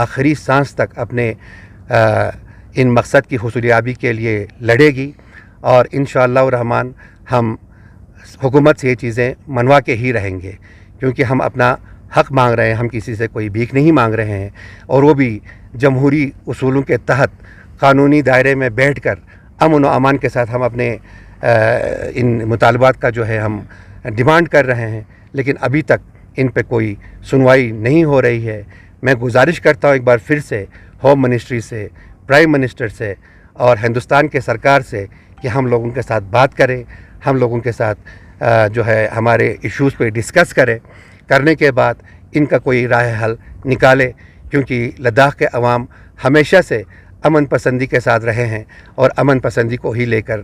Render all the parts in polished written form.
آخری سانس تک اپنے ان مقصد کی حصولیابی کے لیے لڑے گی، اور انشاءاللہ الرحمن ہم حکومت سے یہ چیزیں منوا کے ہی رہیں گے، کیونکہ ہم اپنا حق مانگ رہے ہیں، ہم کسی سے کوئی بھیک نہیں مانگ رہے ہیں، اور وہ بھی جمہوری اصولوں کے تحت قانونی دائرے میں بیٹھ کر امن و امان کے ساتھ ہم اپنے ان مطالبات کا جو ہے ہم ڈیمانڈ کر رہے ہیں، لیکن ابھی تک ان پہ کوئی سنوائی نہیں ہو رہی ہے۔ میں گزارش کرتا ہوں ایک بار پھر سے ہوم منسٹری سے، پرائم منسٹر سے اور ہندوستان کے سرکار سے کہ ہم لوگوں کے ساتھ بات کریں، ہم لوگوں کے ساتھ جو ہے ہمارے ایشوز پہ ڈسکس کرنے کے بعد ان کا کوئی راہ حل نکالے، کیونکہ لداخ کے عوام ہمیشہ سے امن پسندی کے ساتھ رہے ہیں اور امن پسندی کو ہی لے کر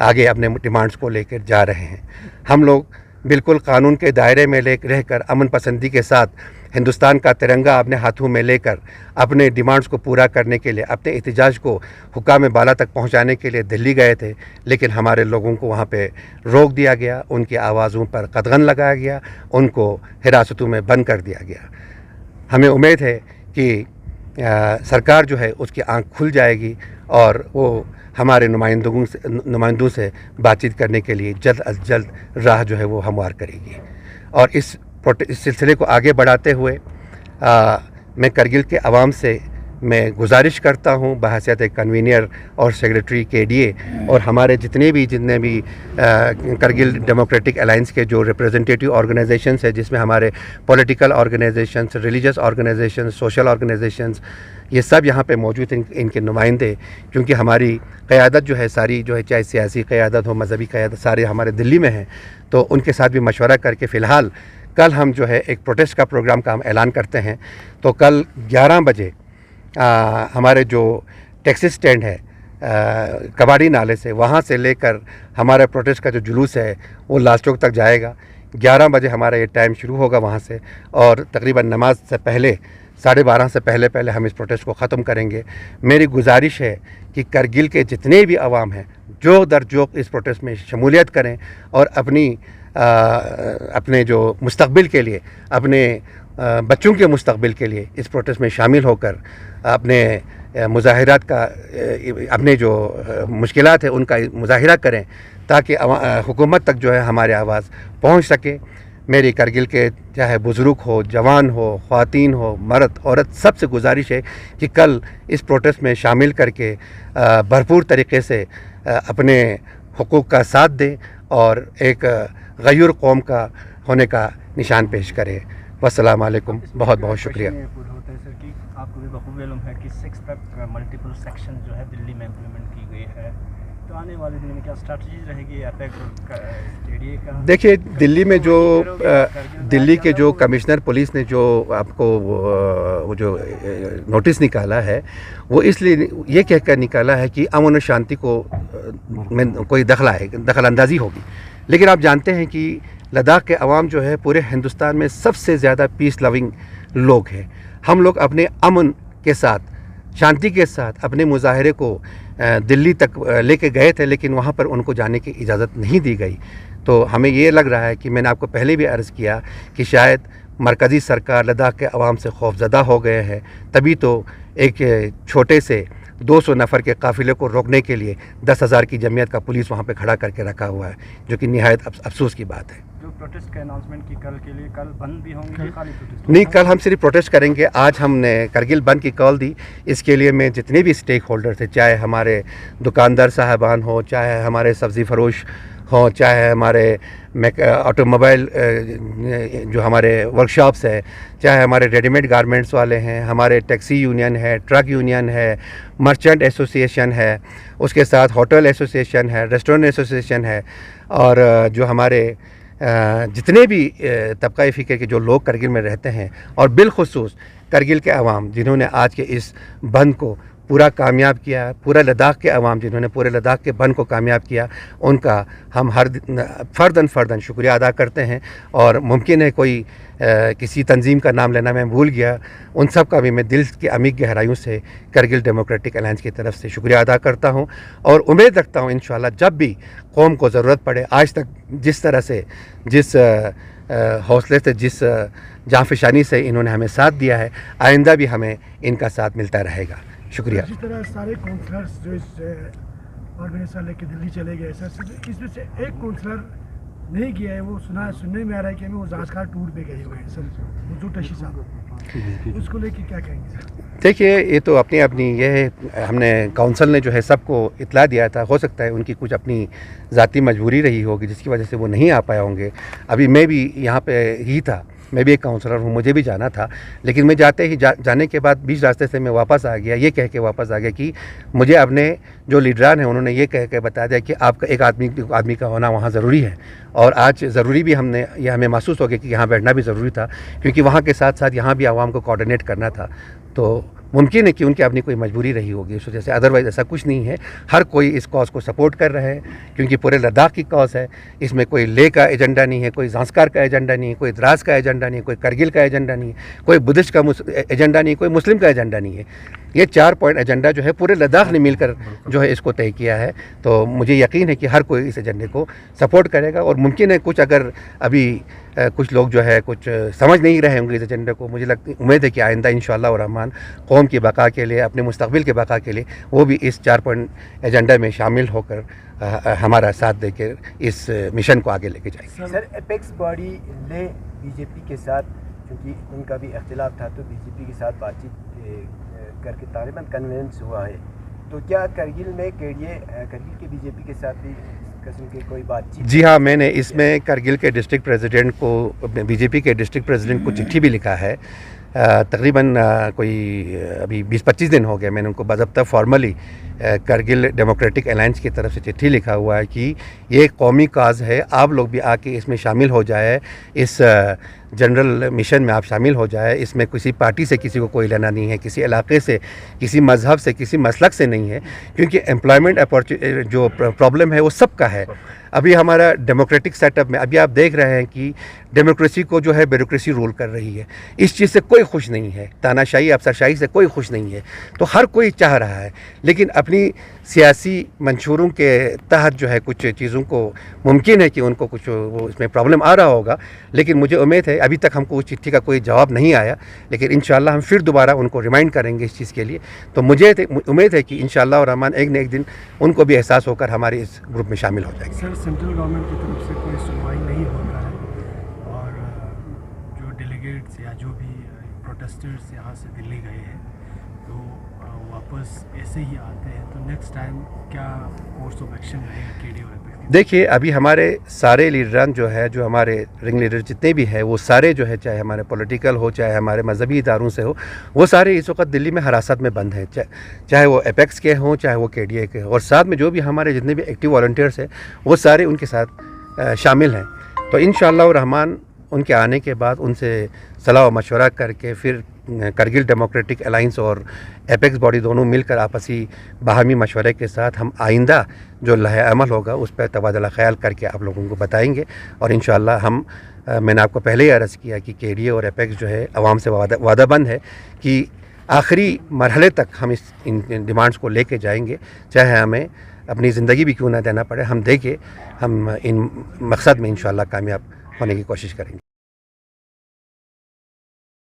آگے اپنے ڈیمانڈز کو لے کر جا رہے ہیں۔ ہم لوگ بالکل قانون کے دائرے میں رہ کر امن پسندی کے ساتھ ہندوستان کا ترنگا اپنے ہاتھوں میں لے کر اپنے ڈیمانڈز کو پورا کرنے کے لیے، اپنے احتجاج کو حکام بالا تک پہنچانے کے لیے دلی گئے تھے، لیکن ہمارے لوگوں کو وہاں پہ روک دیا گیا، ان کی آوازوں پر قدغن لگایا گیا، ان کو حراستوں میں بند کر دیا گیا۔ ہمیں امید ہے کہ سرکار جو ہے اس کی آنکھ کھل جائے گی اور وہ ہمارے نمائندوں سے بات چیت کرنے کے لیے جلد از جلد راہ جو ہے وہ ہموار کرے گی۔ اور اس سلسلے کو آگے بڑھاتے ہوئے میں کرگل کے عوام سے میں گزارش کرتا ہوں بحیثیت کنوینر اور سیکریٹری KDA اور ہمارے جتنے بھی کرگل ڈیموکریٹک الائنس کے جو ریپریزنٹیٹیو آرگنائزیشنز ہیں، جس میں ہمارے political organizations, religious organizations, social organizations, یہ سب یہاں پہ موجود ہیں، ان کے نمائندے، کیونکہ ہماری قیادت جو ہے ساری جو ہے، چاہے سیاسی قیادت ہو، مذہبی قیادت، سارے ہمارے دلی میں ہیں، تو ان کے ساتھ بھی مشورہ کر کے فی الحال کل ہم جو ہے ایک پروٹیسٹ کا پروگرام کا ہم اعلان کرتے ہیں۔ تو کل 11 بجے ہمارے جو ٹیکسی سٹینڈ ہے کباڑی نالے سے، وہاں سے لے کر ہمارا پروٹیسٹ کا جو جلوس ہے وہ لال چوک تک جائے گا۔ 11 بجے ہمارا یہ ٹائم شروع ہوگا وہاں سے، اور تقریباً نماز سے پہلے 12:30 سے پہلے ہم اس پروٹیسٹ کو ختم کریں گے۔ میری گزارش ہے کہ کرگل کے جتنے بھی عوام ہیں جو اس پروٹیسٹ میں شمولیت کریں اور اپنے جو مستقبل کے لیے، اپنے بچوں کے مستقبل کے لیے اس پروٹیسٹ میں شامل ہو کر اپنے مظاہرات کا، اپنے جو مشکلات ہیں ان کا مظاہرہ کریں، تاکہ حکومت تک جو ہے ہماری آواز پہنچ سکے۔ میری کرگل کے چاہے بزرگ ہو، جوان ہو، خواتین ہو، مرد عورت، سب سے گزارش ہے کہ کل اس پروٹیسٹ میں شامل کر کے بھرپور طریقے سے اپنے حقوق کا ساتھ دیں اور ایک غیور قوم کا ہونے کا نشان پیش کریں۔ والسلام علیکم، بہت بہت شکریہ۔ آپ کو بھی بخوبی علم ہے کہ 6 تک ملٹیپل سیکشن جو ہے دلی میں امپلیمنٹ کی گئی ہے، تو آنے والے دن میں کیا اسٹریٹجیز رہے گی KDA کا؟ دیکھیے، دلی میں دلی کے جو کمشنر پولیس نے جو آپ کو وہ جو نوٹس نکالا ہے، وہ اس لیے یہ کہہ کر نکالا ہے کہ امن و شانتی کو میں کوئی دخل اندازی ہوگی، لیکن آپ جانتے ہیں کہ لداخ کے عوام جو ہے پورے ہندوستان میں سب سے زیادہ پیس لونگ لوگ ہیں۔ ہم لوگ اپنے امن کے ساتھ، شانتی کے ساتھ اپنے مظاہرے کو دلی تک لے کے گئے تھے، لیکن وہاں پر ان کو جانے کی اجازت نہیں دی گئی۔ تو ہمیں یہ لگ رہا ہے کہ میں نے آپ کو پہلے بھی عرض کیا کہ شاید مرکزی سرکار لداخ کے عوام سے خوفزدہ ہو گئے ہیں، تبھی تو ایک چھوٹے سے 200 نفر کے قافلے کو روکنے کے لیے 10,000 کی جمعیت کا پولیس وہاں پہ کھڑا کر کے رکھا ہوا ہے، جو کہ نہایت افسوس کی بات ہے۔ جو پروٹیسٹ کا اناؤنسمنٹ کی کل کے لیے، کل بند بھی ہوں گے؟ نہیں، کل ہم صرف پروٹیسٹ کریں گے۔ آج ہم نے کرگل بند کی کال دی، اس کے لیے میں جتنے بھی اسٹیک ہولڈر تھے، چاہے ہمارے دکاندار صاحبان ہو، چاہے ہمارے سبزی فروش ہوں، چاہے ہمارے آٹو موبائل جو ہمارے ورکشاپس ہیں، چاہے ہمارے ریڈی میڈ گارمنٹس والے ہیں، ہمارے ٹیکسی یونین ہے، ٹرک یونین ہے، مرچنٹ ایسوسیشن ہے، اس کے ساتھ ہوٹل ایسوسیشن ہے، ریسٹورنٹ ایسوسیشن ہے، اور جو ہمارے جتنے بھی طبقہ فکر کے جو لوگ کرگل میں رہتے ہیں، اور بالخصوص کرگل کے عوام جنہوں نے آج کے اس بند کو پورا کامیاب کیا، پورا لداخ کے عوام جنہوں نے پورے لداخ کے بند کو کامیاب کیا، ان کا ہم ہر فرداً شکریہ ادا کرتے ہیں۔ اور ممکن ہے کوئی کسی تنظیم کا نام لینا میں بھول گیا، ان سب کا بھی میں دل کی عمیق گہرائیوں سے کرگل ڈیموکریٹک الائنس کی طرف سے شکریہ ادا کرتا ہوں، اور امید رکھتا ہوں انشاءاللہ جب بھی قوم کو ضرورت پڑے، آج تک جس طرح سے جس حوصلے سے جس جانفشانی سے انہوں نے ہمیں ساتھ دیا ہے آئندہ بھی ہمیں ان کا ساتھ ملتا رہے گا. شکریہ. جس طرح سارے کونسلرز جو اس آرگنائزیشن لے کے دلی چلے گئے سر, اس میں سے ایک کونسلر نہیں گیا ہے, وہ سننے میں آ رہا ہے کہ وہ زانسکار ٹور پہ گئے ہوئے ہیں سر, حضور ٹشی صاحب, اس کو لے کے کیا کہیں گے سر؟ دیکھیے یہ تو اپنی یہ ہم نے کونسل نے جو ہے سب کو اطلاع دیا تھا, ہو سکتا ہے ان کی کچھ اپنی ذاتی مجبوری رہی ہوگی جس کی وجہ سے وہ نہیں آ پائے ہوں گے. ابھی میں بھی یہاں پہ ہی تھا, میں بھی ایک کاؤنسلر ہوں, مجھے بھی جانا تھا, لیکن میں جاتے ہی جانے کے بعد بیچ راستے سے میں واپس آ گیا, یہ کہہ کے واپس آ گیا کہ مجھے اپنے جو لیڈران ہیں انہوں نے یہ کہہ کے بتا دیا کہ آپ کا ایک آدمی کا ہونا وہاں ضروری ہے, اور آج ضروری بھی ہمیں محسوس ہو گیا کہ یہاں بیٹھنا بھی ضروری تھا, کیونکہ وہاں کے ساتھ ساتھ یہاں بھی عوام کو کوآرڈینیٹ کرنا تھا. تو ممکن ہے کہ ان کی اپنی کوئی مجبوری رہی ہوگی اس وجہ سے, ادروائز ایسا کچھ نہیں ہے. ہر کوئی اس کاز کو سپورٹ کر رہے ہیں کیونکہ پورے لداخ کی کاز ہے, اس میں کوئی لے کا ایجنڈا نہیں ہے, کوئی زانسکار کا ایجنڈا نہیں ہے, کوئی دراز کا ایجنڈا نہیں ہے, کوئی کرگل کا ایجنڈا نہیں ہے, کوئی بدھسٹ کا ایجنڈا نہیں ہے, کوئی مسلم کا ایجنڈا نہیں ہے. یہ 4 پوائنٹ ایجنڈا جو ہے پورے لداخ نے مل کر جو ہے اس کو طے کیا ہے. تو مجھے یقین ہے کہ ہر کوئی اس ایجنڈے کو سپورٹ کرے گا, اور ممکن ہے کچھ اگر ابھی کچھ لوگ جو ہے کچھ سمجھ نہیں رہے ہوں گے اس ایجنڈے کو, مجھے امید ہے کہ آئندہ انشاءاللہ الرحمن قوم کی بقا کے لیے, اپنے مستقبل کے بقا کے لیے وہ بھی اس 4 پوائنٹ ایجنڈا میں شامل ہو کر ہمارا ساتھ دے کے اس مشن کو آگے لے کے جائیں گے. سر اپیکس باڈی نے بی جے پی کے ساتھ, کیونکہ ان کا بھی اختلاف تھا, تو بی جے پی کے ساتھ بات چیت کر کے تقریباً کنوینس ہوا ہے, تو کیا کرگل میں کرگل کے بی جے پی کے ساتھ بھی قسم کی کوئی بات چیت؟ جی ہاں, میں نے اس میں کرگل کے ڈسٹرکٹ پریزیڈنٹ کو, بی جے پی کے ڈسٹرکٹ پریزیڈنٹ کو چٹھی بھی لکھا ہے. تقریباً کوئی ابھی 20-25 دن ہو گئے میں نے ان کو باضابطہ فارملی کرگل ڈیموکریٹک الائنس کی طرف سے چٹھی لکھا ہوا ہے کہ یہ قومی کاز ہے, آپ لوگ بھی آ کے اس میں شامل ہو جائے, اس جنرل مشن میں آپ شامل ہو جائے. اس میں کسی پارٹی سے کسی کو کوئی لینا نہیں ہے, کسی علاقے سے, کسی مذہب سے, کسی مسلک سے نہیں ہے, کیونکہ امپلائمنٹ جو پرابلم ہے وہ سب کا ہے. ابھی ہمارا ڈیموکریٹک سیٹ اپ میں ابھی آپ دیکھ رہے ہیں کہ ڈیموکریسی کو جو ہے بیوروکریسی رول کر رہی ہے. اس چیز سے کوئی خوش نہیں ہے, تاناشاہی افسرشاہی سے کوئی خوش نہیں ہے. تو ہر کوئی چاہ رہا ہے, لیکن اپنی سیاسی منشوروں کے تحت جو ہے کچھ چیزوں کو ممکن ہے کہ ان کو کچھ وہ اس میں پرابلم آ رہا ہوگا, لیکن مجھے امید ہے ابھی تک ہم کو اس چٹھی کا کوئی جواب نہیں آیا, لیکن انشاءاللہ ہم پھر دوبارہ ان کو ریمائنڈ کریں گے اس چیز کے لیے. تو مجھے امید ہے کہ انشاءاللہ الرحمن ایک نہ ایک دن ان کو بھی احساس ہو کر ہمارے اس گروپ میں شامل ہو جائیں گے. سر سینٹرل گورنمنٹ کی طرف سے کوئی سنوائی نہیں ہو رہا ہے, اور جو ڈیلیگیٹس یا جو بھی پروٹیسٹرز یہاں سے دلی گئے ہیں تو واپس ایسے ہی آتے ہیں, تو نیکسٹ ٹائم کیا کورس آف ایکشن رہے گا کے ڈی اور اپیکس؟ دیکھیے ابھی ہمارے سارے لیڈران جو ہے, جو ہمارے رنگ لیڈر جتنے بھی ہیں وہ سارے جو ہے, چاہے ہمارے پولیٹیکل ہو چاہے ہمارے مذہبی اداروں سے ہو, وہ سارے اس وقت دلی میں حراست میں بند ہیں, چاہے وہ اپیکس کے ہوں چاہے وہ کے ڈی اے کے ہوں, اور ساتھ میں جو بھی ہمارے جتنے بھی ایکٹیو والنٹیئرس ہیں وہ سارے ان کے ساتھ شامل ہیں. تو انشاءاللہ الرحمن ان کے آنے کے بعد ان سے صلاح و مشورہ کر کے پھر کرگل ڈیموکریٹک الائنس اور اپیکس باڈی دونوں مل کر آپسی باہمی مشورے کے ساتھ ہم آئندہ جو لائحہ عمل ہوگا اس پہ تبادلہ خیال کر کے آپ لوگوں کو بتائیں گے. اور انشاءاللہ ہم میں نے آپ کو پہلے ہی عرض کیا کہ کے ڈی اے اور اپیکس جو ہے عوام سے وعدہ بند ہے کہ آخری مرحلے تک ہم ان ڈیمانڈس کو لے کے جائیں گے, چاہے ہمیں اپنی زندگی بھی کیوں نہ دینا پڑے, ہم دے کے ہم ان مقصد میں انشاءاللہ کامیاب ہونے کی کوشش کریں گے.